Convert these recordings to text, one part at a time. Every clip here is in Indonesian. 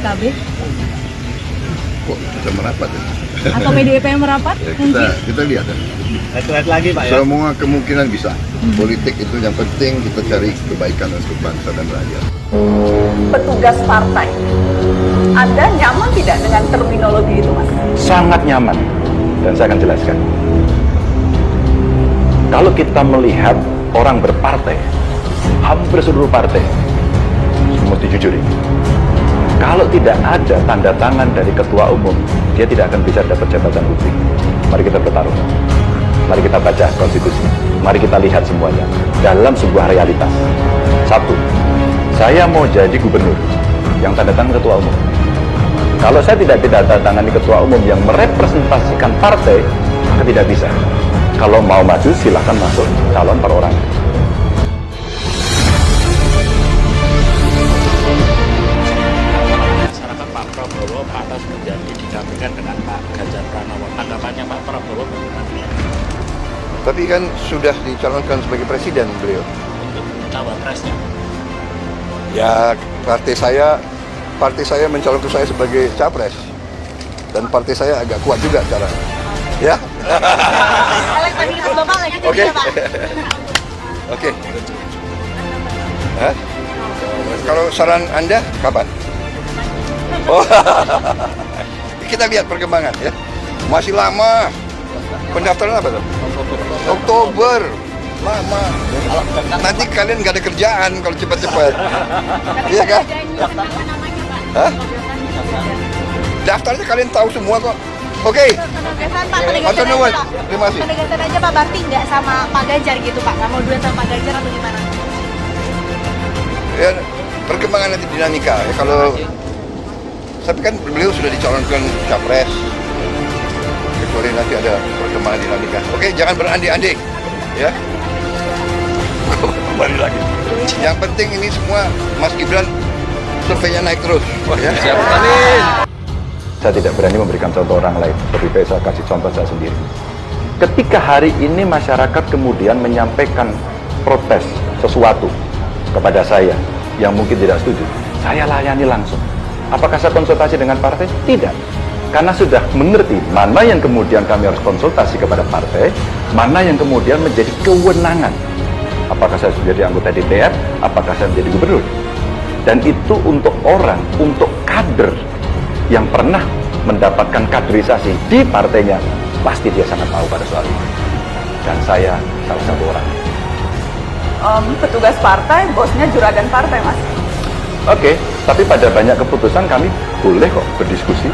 PKB? Kok kita merapat ya? Atau PDIP yang merapat? Ya, kita lihat ya. Lihat lagi Pak ya. Semua kemungkinan bisa. Politik itu yang penting kita cari kebaikan untuk bangsa dan rakyat. Petugas partai, Anda nyaman tidak dengan terminologi itu, Mas? Sangat nyaman, dan saya akan jelaskan. Kalau kita melihat orang berpartai, hampir seluruh partai, mesti jujur ini. Kalau tidak ada tanda tangan dari ketua umum, dia tidak akan bisa dapat jabatan publik. Mari kita bertaruh. Mari kita baca konstitusi. Mari kita lihat semuanya dalam sebuah realitas. Satu, saya mau jadi gubernur yang tanda tangan ketua umum. Kalau saya tidak tanda tangani ketua umum yang merepresentasikan partai, maka tidak bisa. Kalau mau maju, silahkan masuk calon perorangan. Masyarakat Pak Prabowo pantas menjadi didampingkan dengan Pak Ganjar Pranowo. Tanggapannya Pak Prabowo bagaimana? Tapi kan sudah dicalonkan sebagai presiden beliau. Untuk cawapresnya. Ya, partai saya mencalonkan saya sebagai capres. Dan partai saya agak kuat juga cara. Ya. Elektabilitas Bapak lagi tinggi Oke. ya, Pak? Oke. Hah? Kalau saran Anda kapan? Oh. Kita lihat perkembangan ya. Masih lama. Pendaftaran apa tuh? Oktober. Lama. Nanti kalian nggak ada kerjaan kalau cepat-cepat. Iya kan? Hah? Daftarnya kalian tahu semua kok. Oke. Penegasan Pak, Matur nuwun. Terima kasih. Penegasan aja Pak Barti nggak sama Pak Ganjar gitu Pak? Nggak mau duet sama Pak Ganjar atau gimana? Ya, perkembangan nanti dinamika ya. Kalau tapi kan beliau sudah dicalonkan capres. Kecuali nanti ada perkembangan dinamika. Oke, jangan berandai-andai. Ya. Kembali lagi. Yang penting ini semua Mas Gibran surveinya naik terus. Ya. Siap, amin. Saya tidak berani memberikan contoh orang lain. Lebih baik saya kasih contoh saya sendiri. Ketika hari ini masyarakat kemudian menyampaikan protes sesuatu kepada saya yang mungkin tidak setuju, saya layani langsung. Apakah saya konsultasi dengan partai? Tidak. Karena sudah mengerti mana yang kemudian kami harus konsultasi kepada partai, mana yang kemudian menjadi kewenangan. Apakah saya menjadi anggota DPR, apakah saya menjadi gubernur. Dan itu untuk orang, untuk kader yang pernah mendapatkan kaderisasi di partainya, pasti dia sangat tahu pada soal ini. Dan saya salah satu orang. Petugas partai, bosnya juragan partai, Mas. Oke, tapi pada banyak keputusan kami boleh kok berdiskusi.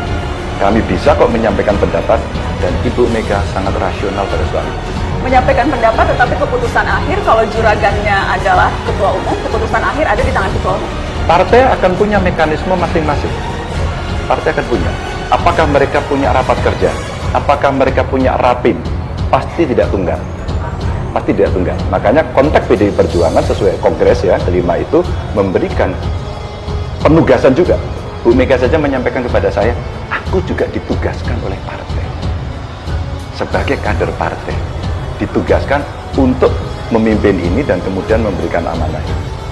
Kami bisa kok menyampaikan pendapat, dan Ibu Mega sangat rasional pada soal ini. Menyampaikan pendapat, tetapi keputusan akhir kalau juragannya adalah ketua umum, keputusan akhir ada di tangan ketua umum. Partai akan punya mekanisme masing-masing. Partai akan punya. Apakah mereka punya rapat kerja? Apakah mereka punya rapim? Pasti tidak tunggal. Pasti tidak tunggal. Makanya konteks PDI Perjuangan sesuai kongres ya, kelima itu memberikan penugasan juga. Bu Mega saja menyampaikan kepada saya, aku juga ditugaskan oleh partai. Sebagai kader partai. Ditugaskan untuk memimpin ini dan kemudian memberikan amanah.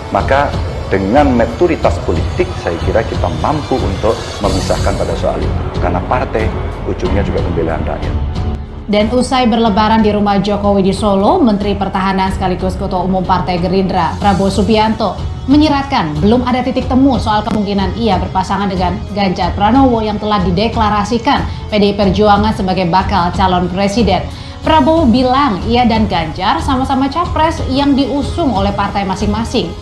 Maka dengan maturitas politik, saya kira kita mampu untuk memisahkan pada soal itu. Karena partai, ujungnya juga pembelaan rakyat. Dan usai berlebaran di rumah Jokowi di Solo, Menteri Pertahanan sekaligus Ketua Umum Partai Gerindra, Prabowo Subianto, menyiratkan belum ada titik temu soal kemungkinan ia berpasangan dengan Ganjar Pranowo yang telah dideklarasikan PDI Perjuangan sebagai bakal calon presiden. Prabowo bilang ia dan Ganjar sama-sama capres yang diusung oleh partai masing-masing.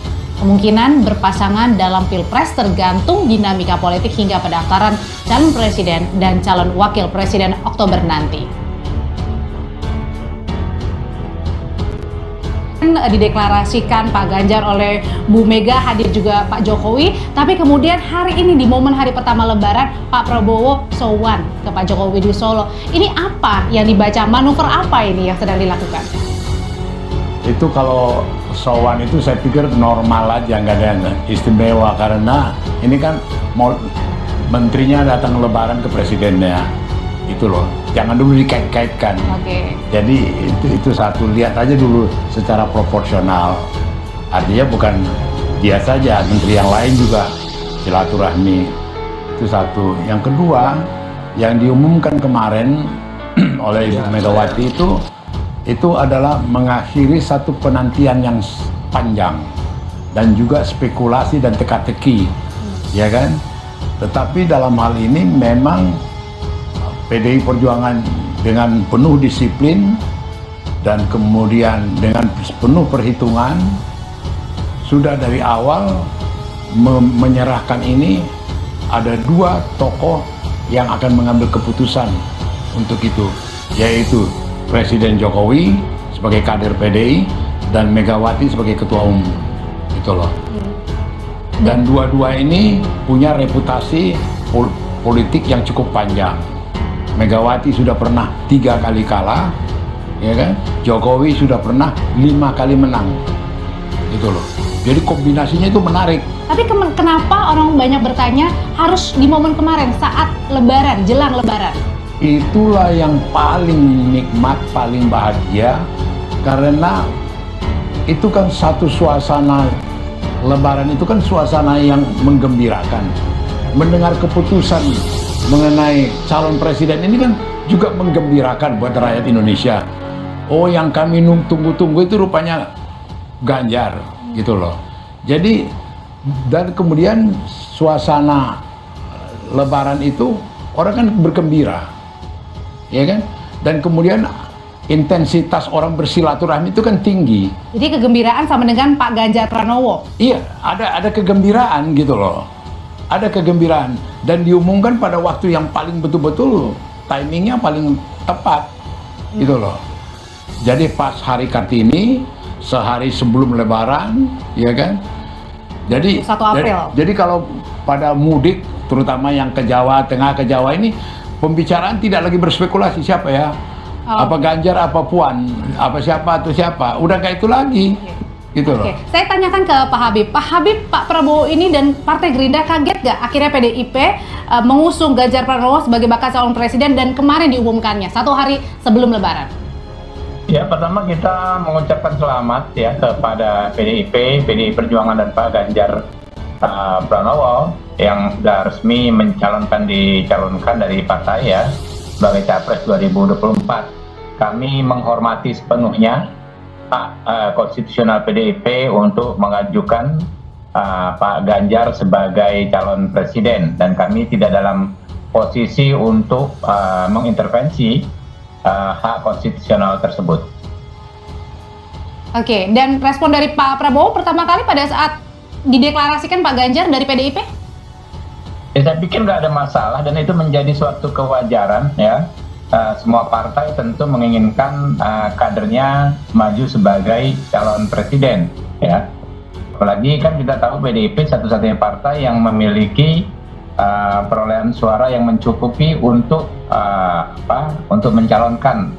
Kemungkinan berpasangan dalam Pilpres tergantung dinamika politik hingga pendaftaran calon presiden dan calon wakil presiden Oktober nanti. Dideklarasikan Pak Ganjar oleh Bu Mega, hadir juga Pak Jokowi, tapi kemudian hari ini di momen hari pertama Lebaran Pak Prabowo sowan ke Pak Jokowi di Solo. Ini apa yang dibaca, manuver apa ini yang sedang dilakukan? Itu kalau sowan itu saya pikir normal aja, nggak ada yang istimewa, karena ini kan mau menterinya datang lebaran ke presidennya, itu loh, jangan dulu dikait-kaitkan. Oke. Jadi itu satu, lihat aja dulu secara proporsional. Artinya bukan dia saja, menteri yang lain juga silaturahmi Itu satu. Yang kedua, yang diumumkan kemarin oleh Ibu Megawati itu adalah mengakhiri satu penantian yang panjang dan juga spekulasi dan teka-teki, ya kan? Tetapi dalam hal ini memang PDI Perjuangan dengan penuh disiplin dan kemudian dengan penuh perhitungan sudah dari awal menyerahkan ini. Ada 2 tokoh yang akan mengambil keputusan untuk itu, yaitu Presiden Jokowi sebagai kader PDI dan Megawati sebagai ketua umum, gitu loh. Dan dua-dua ini punya reputasi politik yang cukup panjang. Megawati sudah pernah 3 kali kalah, ya kan? Jokowi sudah pernah 5 kali menang, gitu loh. Jadi kombinasinya itu menarik. Tapi kenapa orang banyak bertanya harus di momen kemarin saat Lebaran, jelang Lebaran? Itulah yang paling nikmat, paling bahagia, karena itu kan satu suasana Lebaran itu kan suasana yang menggembirakan. Mendengar keputusan mengenai calon presiden ini kan juga menggembirakan buat rakyat Indonesia. Oh, yang kami tunggu-tunggu itu rupanya Ganjar, gitu loh. Jadi dan kemudian suasana Lebaran itu orang kan bergembira, ya kan? Dan kemudian intensitas orang bersilaturahmi itu kan tinggi. Jadi kegembiraan sama dengan Pak Ganjar Pranowo. Iya, ada kegembiraan gitu loh. Ada kegembiraan dan diumumkan pada waktu yang paling betul-betul timingnya paling tepat, gitu loh. Jadi pas hari Kartini, sehari sebelum Lebaran, ya kan? Jadi 1 April. Jadi kalau pada mudik, terutama yang ke Jawa Tengah, ke Jawa ini, pembicaraan tidak lagi berspekulasi siapa ya, apa Ganjar, apa Puan, apa siapa atau siapa, udah kayak itu lagi, gitu loh. Saya tanyakan ke Pak Habib. Pak Habib, Pak Prabowo ini dan Partai Gerindra kaget gak akhirnya PDIP mengusung Ganjar Pranowo sebagai bakal calon presiden dan kemarin diumumkannya 1 hari sebelum Lebaran? Ya, pertama kita mengucapkan selamat ya kepada PDIP, PDI Perjuangan dan Pak Ganjar Pranowo yang sudah resmi dicalonkan dari partai ya sebagai Capres 2024. Kami menghormati sepenuhnya hak konstitusional PDIP untuk mengajukan Pak Ganjar sebagai calon presiden dan kami tidak dalam posisi untuk mengintervensi hak konstitusional tersebut. Oke, dan respon dari Pak Prabowo pertama kali pada saat dideklarasikan Pak Ganjar dari PDIP? Ya, saya pikir nggak ada masalah dan itu menjadi suatu kewajaran ya. Semua partai tentu menginginkan kadernya maju sebagai calon presiden ya. Apalagi kan kita tahu PDIP satu-satunya partai yang memiliki perolehan suara yang mencukupi untuk untuk mencalonkan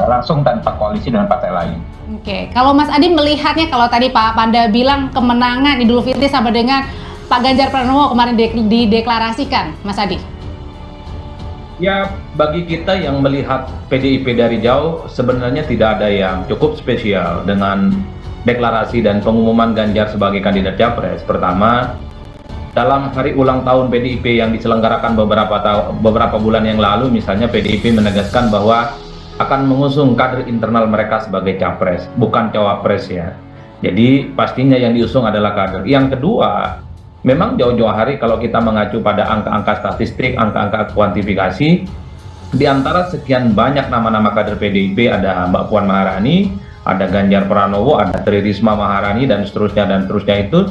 langsung tanpa koalisi dengan partai lain. Oke, kalau Mas Adi melihatnya, kalau tadi Pak Panda bilang kemenangan Idul Fitri sama dengan Pak Ganjar Pranowo kemarin dideklarasikan, Mas Adi? Ya, bagi kita yang melihat PDIP dari jauh, sebenarnya tidak ada yang cukup spesial dengan deklarasi dan pengumuman Ganjar sebagai kandidat Capres. Pertama, dalam hari ulang tahun PDIP yang diselenggarakan beberapa bulan yang lalu, misalnya PDIP menegaskan bahwa akan mengusung kader internal mereka sebagai Capres, bukan Cawapres ya. Jadi pastinya yang diusung adalah kader. Yang kedua, memang jauh-jauh hari kalau kita mengacu pada angka-angka statistik, angka-angka kuantifikasi, di antara sekian banyak nama-nama kader PDIP ada Mbak Puan Maharani, ada Ganjar Pranowo, ada Tri Risma Maharani, dan seterusnya itu.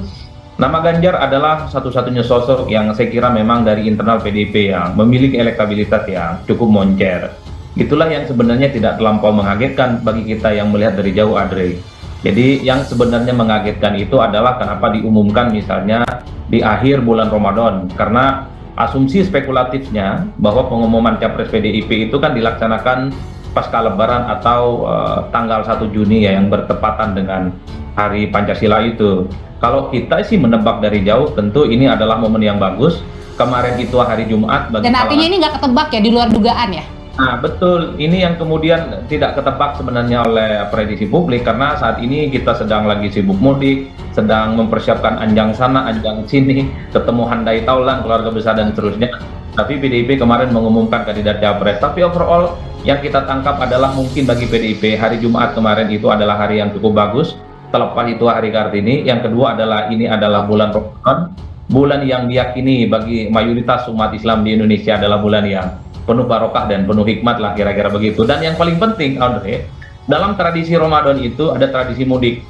Nama Ganjar adalah satu-satunya sosok yang saya kira memang dari internal PDIP yang memiliki elektabilitas yang cukup moncer. Itulah yang sebenarnya tidak terlampau mengagetkan bagi kita yang melihat dari jauh, Andre. Jadi yang sebenarnya mengagetkan itu adalah kenapa diumumkan misalnya di akhir bulan Ramadan, karena asumsi spekulatifnya bahwa pengumuman Capres PDIP itu kan dilaksanakan pasca Lebaran atau tanggal 1 Juni ya, yang bertepatan dengan Hari Pancasila itu. Kalau kita sih menebak dari jauh, tentu ini adalah momen yang bagus. Kemarin itu hari Jumat. Dan artinya ini nggak ketebak ya, di luar dugaan ya? Nah, betul. Ini yang kemudian tidak ketebak sebenarnya oleh prediksi publik karena saat ini kita sedang lagi sibuk mudik, sedang mempersiapkan anjang sana, anjang sini, ketemu handai taulan, keluarga besar dan seterusnya. Tapi PDIP kemarin mengumumkan kandidat capres. Tapi overall yang kita tangkap adalah mungkin bagi PDIP hari Jumat kemarin itu adalah hari yang cukup bagus. Terlepas itu hari Kartini. Yang kedua adalah ini adalah bulan Ramadan, bulan yang diyakini bagi mayoritas umat Islam di Indonesia adalah bulan yang penuh barokah dan penuh hikmat lah kira-kira begitu. Dan yang paling penting, Andre, dalam tradisi Ramadan itu ada tradisi mudik.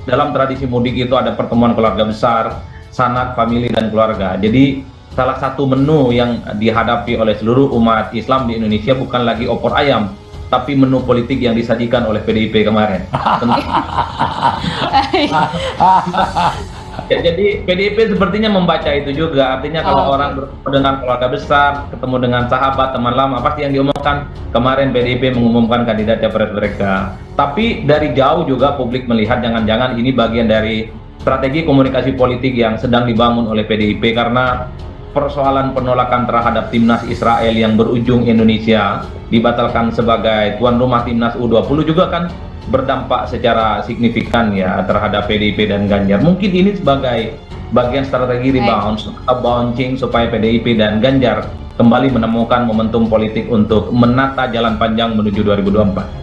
Dalam tradisi mudik itu ada pertemuan keluarga besar, sanak, famili, dan keluarga. Jadi salah satu menu yang dihadapi oleh seluruh umat Islam di Indonesia bukan lagi opor ayam, tapi menu politik yang disajikan oleh PDIP kemarin. Ya, jadi PDIP sepertinya membaca itu juga. Artinya kalau orang bertemu dengan keluarga besar, ketemu dengan sahabat, teman lama, pasti yang diomongkan kemarin PDIP mengumumkan kandidat capres mereka. Tapi dari jauh juga publik melihat jangan-jangan ini bagian dari strategi komunikasi politik yang sedang dibangun oleh PDIP karena persoalan penolakan terhadap timnas Israel yang berujung Indonesia dibatalkan sebagai tuan rumah timnas U20 juga kan berdampak secara signifikan ya terhadap PDIP dan Ganjar. Mungkin ini sebagai bagian strategi rebound, bouncing supaya PDIP dan Ganjar kembali menemukan momentum politik untuk menata jalan panjang menuju 2024.